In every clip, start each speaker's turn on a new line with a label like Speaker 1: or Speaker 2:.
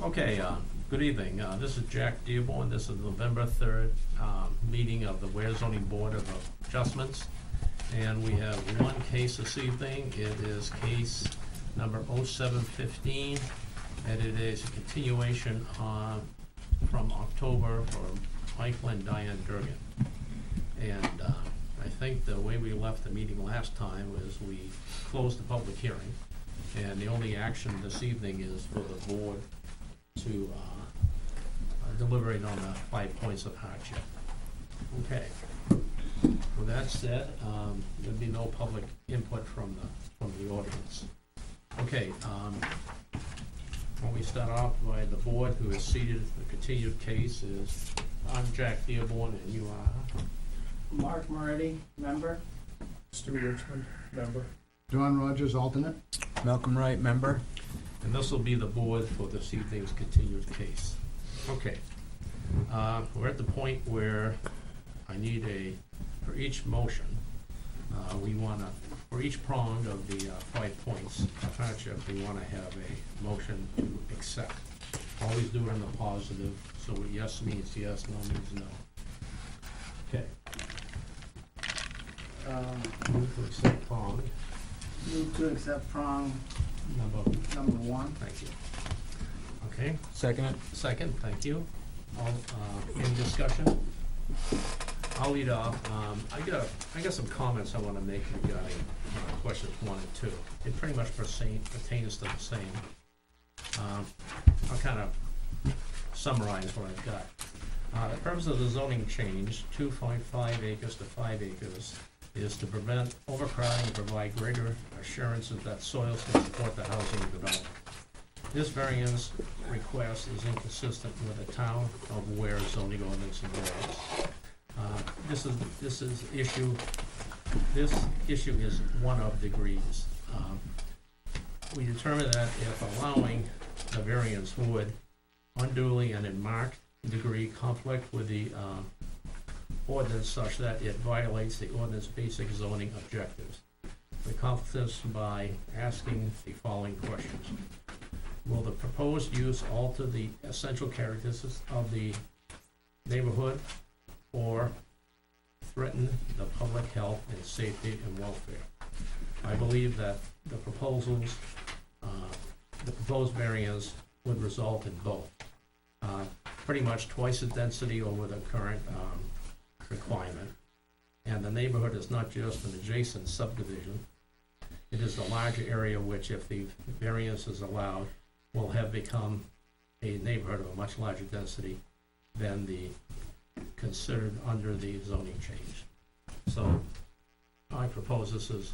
Speaker 1: Okay, good evening. This is Jack Dearborn. This is November 3rd meeting of the Weare Zoning Board of Adjustments. And we have one case this evening. It is case number 0715, and it is a continuation from October for Michael and Diane Durgan. And I think the way we left the meeting last time was we closed the public hearing, and the only action this evening is for the board to deliberate on the 5 points of hardship. Okay. With that said, there'll be no public input from the audience. Okay. When we start off by the board who is seated, the continued case is, I'm Jack Dearborn, and you are?
Speaker 2: Mark Moretti, member.
Speaker 3: Stu Richmond, member.
Speaker 4: Don Rogers, alternate.
Speaker 3: Malcolm Wright, member.
Speaker 1: And this will be the board for this evening's continued case. Okay. We're at the point where I need for each motion, for each prong of the 5 points of hardship, we want to have a motion to accept. Always do it in the positive, so yes means yes, no means no. Okay. Move to accept prong
Speaker 2: Move to accept prong
Speaker 1: number
Speaker 2: number 1.
Speaker 1: Thank you. Okay,
Speaker 3: Second.
Speaker 1: second, thank you. All, any discussion? I'll lead off. I got some comments I want to make regarding questions 1 and 2. It pretty much pertains to the same. I'll kind of summarize what I've got. The purpose of the zoning change, 2.5 acres to 5 acres, is to prevent overcrowding and provide greater assurances that soils can support the housing development. This variance request is inconsistent with the town of Weare zoning ordinance and laws. This issue is one of degrees. We determined that if allowing the variance would unduly and in marked degree conflict with the ordinance such that it violates the ordinance basic zoning objectives. We accomplish this by asking the following questions. Will the proposed use alter the essential characteristics of the neighborhood or threaten the public health and safety and welfare? I believe that the proposed variance would result in both. Pretty much twice the density over the current requirement. And the neighborhood is not just an adjacent subdivision. It is the larger area which, if the variance is allowed, will have become a neighborhood of a much larger density than the considered under the zoning change. So I propose this is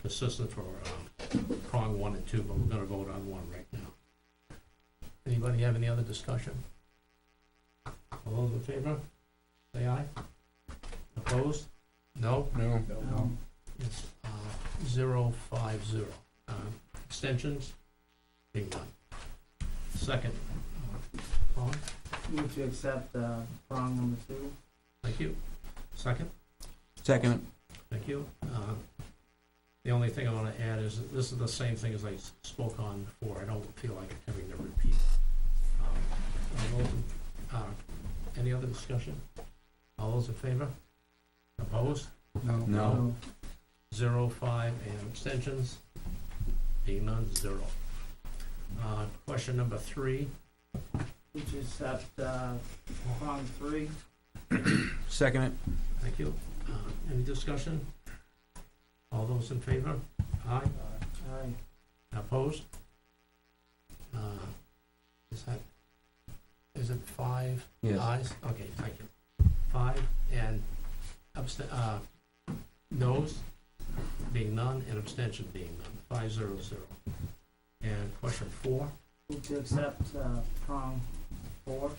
Speaker 1: consistent for prong 1 and 2, but we're going to vote on 1 right now. Anybody have any other discussion? All those in favor? Say aye. Opposed? No?
Speaker 3: No.
Speaker 2: No.
Speaker 1: It's 0-5-0. Extensions? Being none. Second. Paul?
Speaker 2: Move to accept prong number 2.
Speaker 1: Thank you. Second?
Speaker 3: Second.
Speaker 1: Thank you. The only thing I want to add is that this is the same thing as I spoke on before. I don't feel like having to repeat. Any other discussion? All those in favor? Opposed?
Speaker 3: No.
Speaker 1: 0, 5, and abstentions? Being none, 0. Question number 3.
Speaker 2: Move to accept prong 3.
Speaker 3: Second.
Speaker 1: Thank you. Any discussion? All those in favor? Aye.
Speaker 2: Aye.
Speaker 1: Opposed? Is it 5
Speaker 3: Yes.
Speaker 1: ayes? Okay, thank you. 5 and noes being none and abstention being none. 5-0-0. And question 4.
Speaker 2: Move to accept prong 4.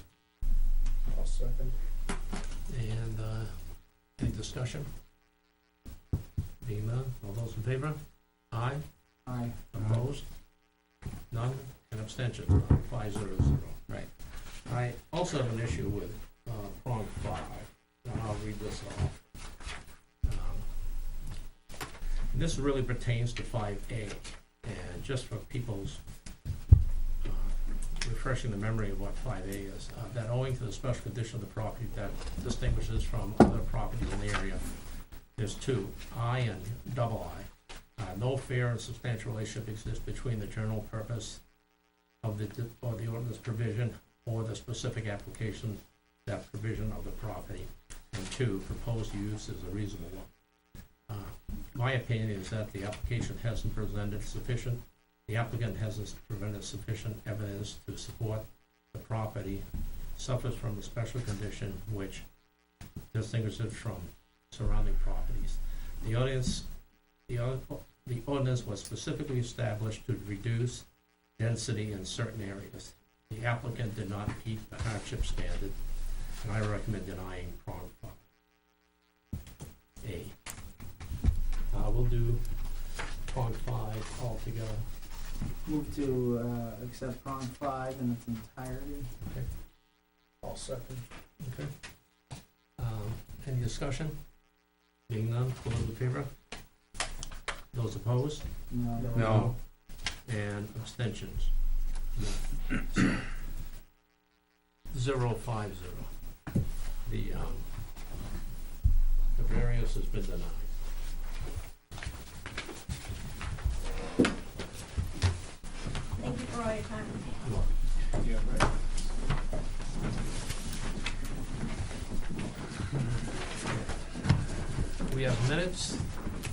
Speaker 3: I'll second.
Speaker 1: And any discussion? Being none, all those in favor? Aye.
Speaker 2: Aye.
Speaker 1: Opposed? None, and abstention, 5-0-0, right. I also have an issue with prong 5, and I'll read this off. This really pertains to 5A, and just for people's refreshing the memory of what 5A is, that owing to the special condition of the property that distinguishes from other properties in the area, there's two, I and double I. No fair and substantial relationship exists between the general purpose of the ordinance provision or the specific application, that provision of the property. And two, proposed use is a reasonable one. My opinion is that the application hasn't presented sufficient, the applicant hasn't presented sufficient evidence to support the property suffers from a special condition which distinguishes it from surrounding properties. The ordinance was specifically established to reduce density in certain areas. The applicant did not meet the hardship standard, and I recommend denying prong 5A. We'll do prong 5 altogether.
Speaker 2: Move to accept prong 5 in its entirety.
Speaker 3: I'll second.
Speaker 1: Okay. Any discussion? Being none, all those in favor? Those opposed?
Speaker 2: No.
Speaker 3: No.
Speaker 1: And abstentions? None. So, 050. The variance has been denied.
Speaker 5: Thank you for all your time.
Speaker 3: Yeah, right.
Speaker 1: We have minutes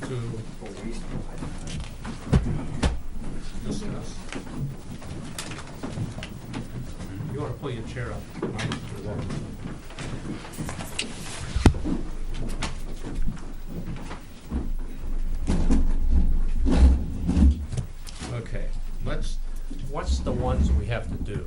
Speaker 1: to discuss. You wanna pull your chair up, Mike? Okay, what's the ones we have to do?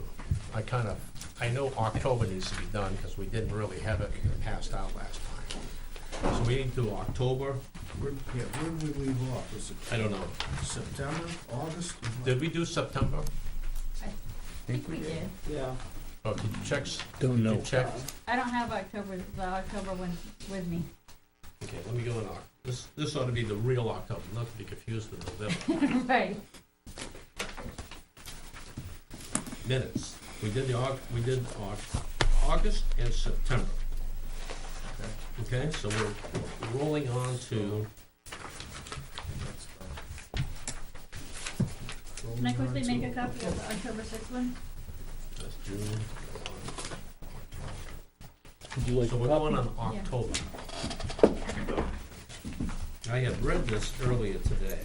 Speaker 1: I know October needs to be done, because we didn't really have it passed out last time. So we need to do October,
Speaker 3: Where did we leave off? Was it
Speaker 1: I don't know.
Speaker 3: September, August?
Speaker 1: Did we do September?
Speaker 5: I think we did.
Speaker 2: Yeah.
Speaker 1: Oh, did you check?
Speaker 3: Don't
Speaker 1: Did you check?
Speaker 5: I don't have the October one with me.
Speaker 1: Okay, let me go in this ought to be the real October, not to be confused with November.
Speaker 5: Right.
Speaker 1: Minutes. We did August and September. Okay, so we're rolling on to,
Speaker 5: Can I quickly make a copy of the October 6th one?
Speaker 1: that's June.
Speaker 6: Would you like
Speaker 1: So
Speaker 6: a
Speaker 1: we're going
Speaker 6: copy?
Speaker 1: on
Speaker 5: Yeah.
Speaker 1: October. I had read this earlier today.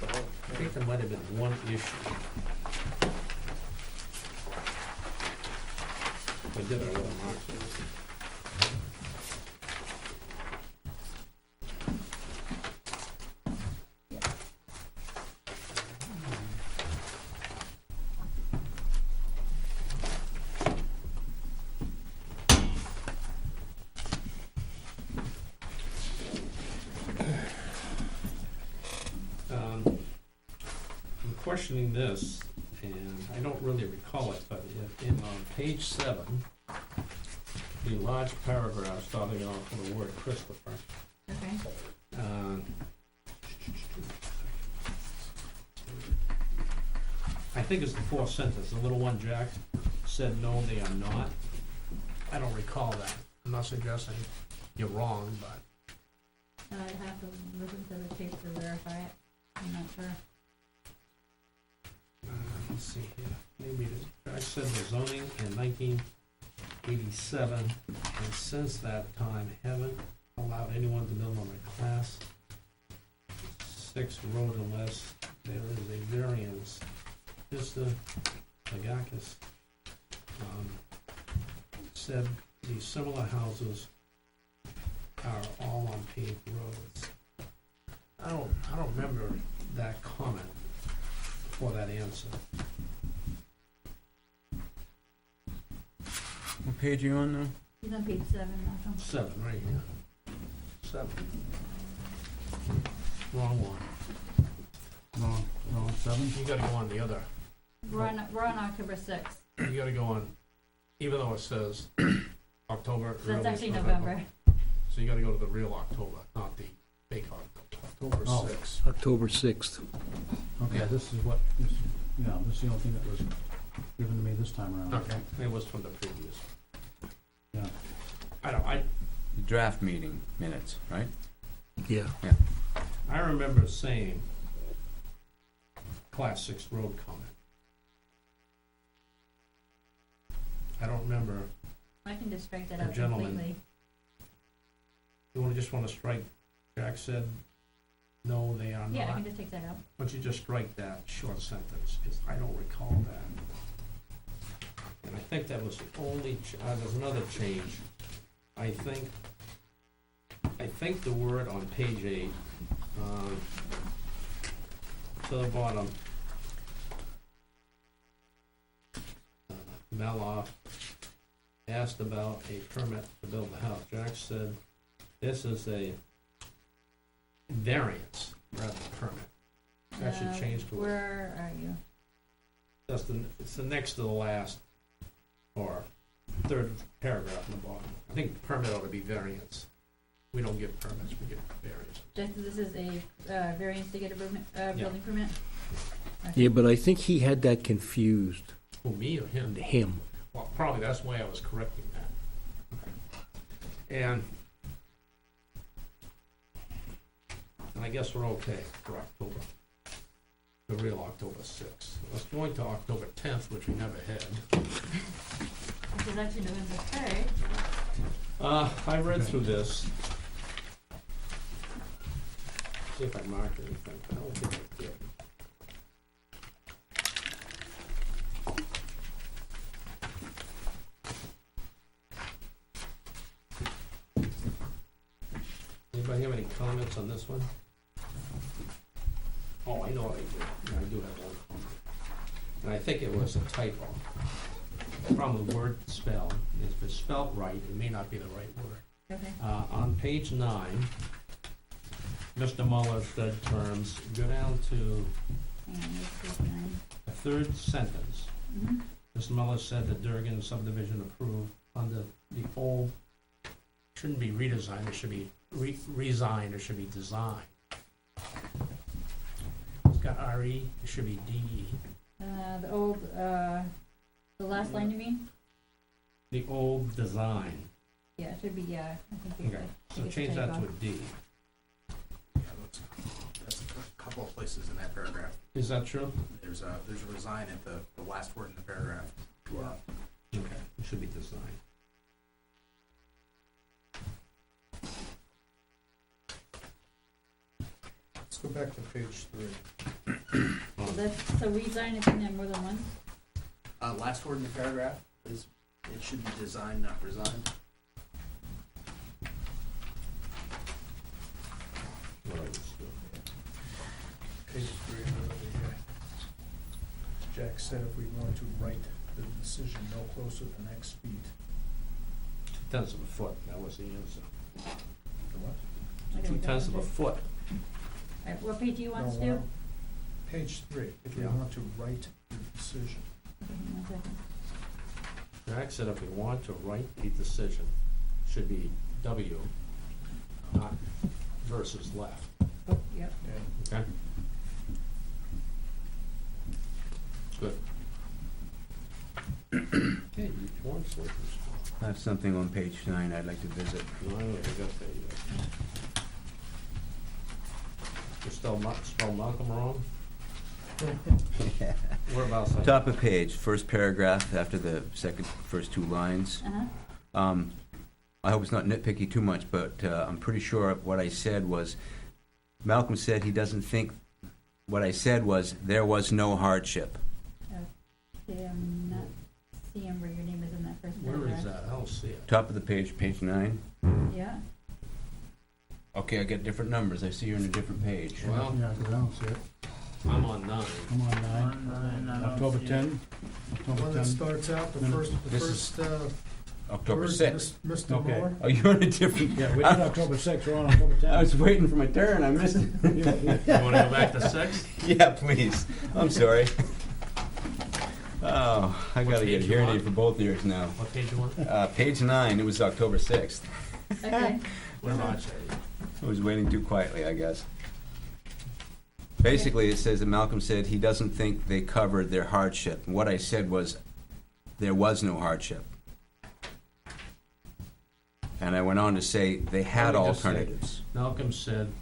Speaker 1: I think there might have been one issue. I did, I wrote a mark. I'm questioning this, and I don't really recall it, but on page 7, the large paragraph starting off with the word Christopher.
Speaker 5: Okay.
Speaker 1: I think it's the fourth sentence, the little one, Jack, said, no, they are not. I don't recall that. I'm not suggesting you're wrong, but
Speaker 5: I'd have to listen to the tape to verify it. I'm not sure.
Speaker 1: let's see here. Maybe Jack said the zoning in 1987, and since that time haven't allowed anyone to build on a class 6 road unless there is a variance. Mr. Agakis said these similar houses are all on paved roads. I don't remember that comment or that answer.
Speaker 3: What page are you on now?
Speaker 5: He's on page 7, Malcolm.
Speaker 1: 7, right here. 7. Wrong one.
Speaker 4: No, 7?
Speaker 1: You gotta go on the other.
Speaker 5: We're on October 6th.
Speaker 1: You gotta go on, even though it says October.
Speaker 5: So that's
Speaker 1: earliest
Speaker 5: actually November.
Speaker 1: So you gotta go to the real October, not the fake October.
Speaker 3: October
Speaker 4: Oh.
Speaker 3: 6th.
Speaker 6: October 6th.
Speaker 4: Okay,
Speaker 1: Yeah.
Speaker 4: this is what, this is the only thing that was given to me this time around.
Speaker 1: Okay, it was from the previous.
Speaker 4: Yeah.
Speaker 6: The draft meeting minutes, right?
Speaker 7: Yeah.
Speaker 1: I remember saying Class 6 road comment. I don't remember,
Speaker 5: I can just strike that
Speaker 1: The
Speaker 5: out
Speaker 1: gentleman.
Speaker 5: completely.
Speaker 1: just wanna strike, Jack said, no, they are not.
Speaker 5: Yeah, I can just take that out.
Speaker 1: Why don't you just strike that short sentence, because I don't recall that. And I think that was the only, there's another change. I think the word on page 8, to the bottom, Meloff asked about a permit to build the house. Jack said, this is a variance rather than permit. That should change to it.
Speaker 5: Where are you?
Speaker 1: It's the next to the last, or third paragraph in the bottom. I think permit ought to be variance. We don't give permits, we give variance.
Speaker 5: This is a variance to get a building permit? Okay.
Speaker 7: Yeah, but I think he had that confused,
Speaker 1: Who, me or him?
Speaker 7: him.
Speaker 1: Well, probably that's why I was correcting that. And I guess we're okay for October, the real October 6th. Let's go to October 10th, which we never had.
Speaker 5: This is actually November 3rd.
Speaker 1: I read through this. See if I marked anything. I don't think I did. Anybody have any comments on this one? Oh, I know what I did. Yeah, I do have one comment. And I think it was a typo. The problem with word spell is if it's spelled right, it may not be the right word.
Speaker 5: Okay.
Speaker 1: On page 9, Mr. Muller said terms, go down to
Speaker 5: Hang on, this is 9.
Speaker 1: the third sentence.
Speaker 5: Mhm.
Speaker 1: Mr. Muller said the Durgan subdivision approved under the old, shouldn't be redesigned, it should be resigned, it should be designed. It's got RE, it should be DE.
Speaker 5: The old, the last line you mean?
Speaker 1: The old design.
Speaker 5: Yeah, it should be, I think you're
Speaker 1: Okay,
Speaker 5: right. I
Speaker 1: so
Speaker 5: think it's a
Speaker 1: change that to
Speaker 5: typo.
Speaker 1: a D.
Speaker 3: Yeah, that's a couple of places in that paragraph.
Speaker 1: Is that true?
Speaker 3: There's a resign at the last word in the paragraph.
Speaker 1: Okay, it should be designed.
Speaker 3: Let's go back to page 3.
Speaker 5: So resign is in there more than once?
Speaker 3: Last word in the paragraph is, it should be designed, not resigned.
Speaker 8: Page 3 earlier. Jack said if we want to write the decision no closer than X feet.
Speaker 1: 2/10 of a foot, that was the answer.
Speaker 8: The what?
Speaker 5: Okay,
Speaker 1: 2/10 of a
Speaker 5: okay.
Speaker 1: foot.
Speaker 5: Alright, what page do you want us to
Speaker 8: No,
Speaker 5: do?
Speaker 8: Page 3, if we
Speaker 1: Yeah.
Speaker 8: want to write the decision.
Speaker 5: Okay, hang on 1 second.
Speaker 1: Jack said if we want to write a decision, should be W, not versus left,
Speaker 5: Oh, yep.
Speaker 1: okay? Good. Okay, you want to switch this?
Speaker 6: I have something on page 9 I'd like to visit.
Speaker 1: No, I got that. You spell Malcolm wrong? Whereabouts?
Speaker 6: Top of page, first paragraph after the first 2 lines.
Speaker 5: Uh-huh.
Speaker 6: I hope it's not nitpicky too much, but I'm pretty sure what I said was, Malcolm said he doesn't think, what I said was, there was no hardship.
Speaker 5: Okay, I'm not seeing where your name is in that first
Speaker 1: Where
Speaker 5: paragraph.
Speaker 1: is that? I don't see it.
Speaker 6: Top of the page, page 9.
Speaker 5: Yeah,
Speaker 6: Okay, I get different numbers. I see you're on a different page.
Speaker 1: Well,
Speaker 4: Yeah, 'cause I don't see it.
Speaker 1: I'm on 9.
Speaker 4: I'm on 9.
Speaker 2: On 9, I don't
Speaker 4: October
Speaker 2: see it.
Speaker 4: 10.
Speaker 8: The
Speaker 4: October
Speaker 8: one that
Speaker 4: 10.
Speaker 8: starts out, the
Speaker 4: Minute.
Speaker 8: first
Speaker 6: October
Speaker 8: word,
Speaker 6: 6th.
Speaker 8: Mr.
Speaker 4: Okay.
Speaker 8: Moore.
Speaker 6: Oh, you're on a different...
Speaker 4: Yeah, we did October 6th, we're on October 10.
Speaker 6: I was waiting for my turn. I missed it.
Speaker 1: You wanna go back to 6?
Speaker 6: Yeah, please. I'm sorry. Oh, I
Speaker 1: What
Speaker 6: gotta get
Speaker 1: page
Speaker 6: a
Speaker 1: you
Speaker 6: hearing
Speaker 1: on?
Speaker 6: aid for both ears now.
Speaker 1: What page you want?
Speaker 6: Page 9, it was October 6th.
Speaker 5: okay.
Speaker 1: Where am I?
Speaker 6: I was waiting too quietly, I guess. Basically, it says that Malcolm said he doesn't think they covered their hardship. And what I said was, there was no hardship. And I went on to say they had
Speaker 1: Let me just say-
Speaker 6: alternatives.
Speaker 1: Malcolm said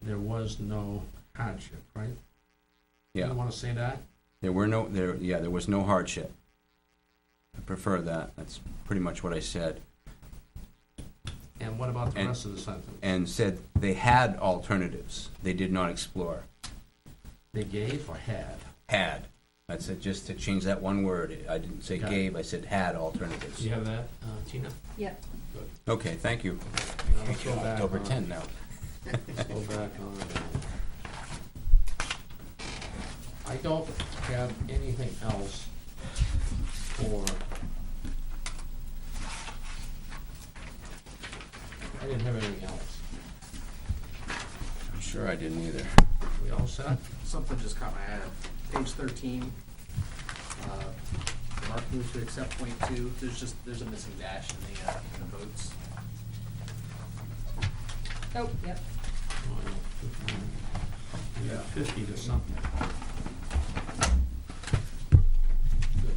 Speaker 1: there was no hardship, right?
Speaker 6: Yeah,
Speaker 1: You wanna say that?
Speaker 6: there was no hardship. I prefer that. That's pretty much what I said.
Speaker 1: And what about the
Speaker 6: And-
Speaker 1: rest of the sentence?
Speaker 6: And said they had alternatives. They did not explore.
Speaker 1: They gave or had?
Speaker 6: Had. I said just to change that one word. I didn't say
Speaker 1: Okay.
Speaker 6: gave, I said had alternatives.
Speaker 1: Do you have that, Tina?
Speaker 5: Yep.
Speaker 6: Okay, thank you.
Speaker 1: Now let's go back
Speaker 6: October
Speaker 1: on-
Speaker 6: 10 now.
Speaker 1: Let's go back on. I don't have anything else for. I didn't have anything else.
Speaker 6: I'm sure I didn't either.
Speaker 1: We all set?
Speaker 3: Something just caught my eye. Page 13. Mark moves to accept point 2. There's a missing dash in the votes.
Speaker 5: Oh, yep.
Speaker 1: We got 50 to something. Good.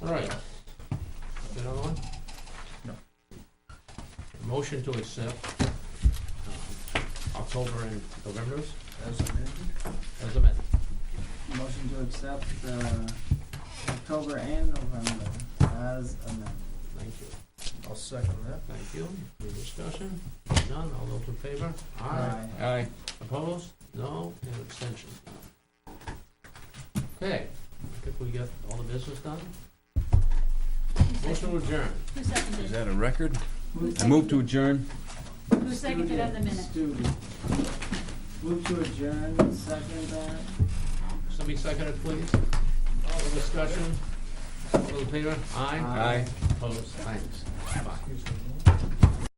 Speaker 1: All right. Another one?
Speaker 3: No.
Speaker 1: Motion to accept October and November's
Speaker 3: As amended.
Speaker 1: as amended.
Speaker 2: Motion to accept, October and November as amended.
Speaker 1: Thank you.
Speaker 8: I'll second that.
Speaker 1: Thank you. Any discussion? None? All those in favor?
Speaker 6: Aye.
Speaker 1: Opposed? No? And abstentions? Okay. I think we got all the business done. Motion to adjourn.
Speaker 5: Who
Speaker 6: Is
Speaker 5: seconded?
Speaker 6: that a record?
Speaker 2: Move
Speaker 6: I move to adjourn.
Speaker 5: Who seconded on the minute?
Speaker 2: Move to adjourn, second that.
Speaker 1: Somebody second it, please. All the discussion? All those in favor? Aye.
Speaker 6: Aye.
Speaker 1: Opposed? Thanks. Bye.
Speaker 8: Excuse me.